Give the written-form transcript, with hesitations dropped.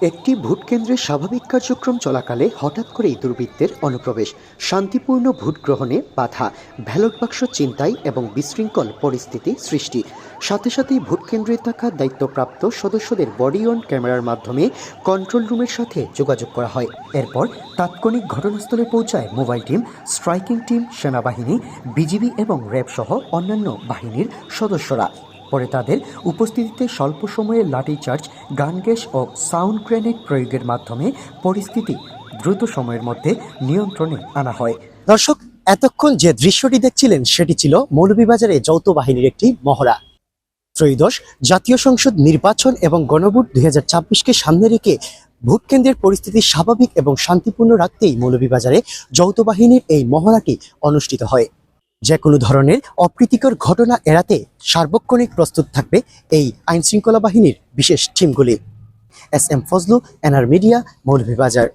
একটি ভোট কেন্দ্রের স্বাভাবিক কার্যক্রম চলাকালে হঠাৎ করেই দুর্বৃত্তের অনুপ্রবেশ, শান্তিপূর্ণ ভোট গ্রহণে বাধা, ব্যালট বাক্স ছিনতাই এবং বিশৃঙ্খল পরিস্থিতি সৃষ্টি। সাথে সাথেই ভোট কেন্দ্রে থাকা দায়িত্বপ্রাপ্ত সদস্যদের বডি অন ক্যামেরার মাধ্যমে কন্ট্রোল রুমের সাথে যোগাযোগ করা হয়। এরপর তাৎক্ষণিক ঘটনাস্থলে পৌঁছায় মোবাইল টিম, স্ট্রাইকিং টিম, সেনাবাহিনী, বিজিবি এবং র্যাব সহ অন্যান্য বাহিনীর সদস্যরা। পরে তাদের উপস্থিতিতে স্বল্প সময়ে লাঠিচার্জ, গান গ্যাস ও সাউন্ড গ্রেনেড প্রয়োগের মাধ্যমে পরিস্থিতি দ্রুত সময়ের মধ্যে নিয়ন্ত্রণে আনা হয়। দর্শক, এতক্ষণ যে দৃশ্যটি দেখছিলেন সেটি ছিল মৌলভীবাজারে যৌথ বাহিনীর একটি মহড়া। ত্রয়োদশ জাতীয় সংসদ নির্বাচন এবং গণভোট 2026কে সামনে রেখে ভোট কেন্দ্রের পরিস্থিতি স্বাভাবিক এবং শান্তিপূর্ণ রাখতেই মৌলভীবাজারে যৌথ বাহিনীর এই মহড়াটি অনুষ্ঠিত হয়। যে কোনো ধরনের অপ্রীতিকর ঘটনা এড়াতে সার্বক্ষণিক প্রস্তুত থাকবে এই আইনশৃঙ্খলা বাহিনীর বিশেষ টিমগুলি। S M Fazlu, NR media, Moulvibazar.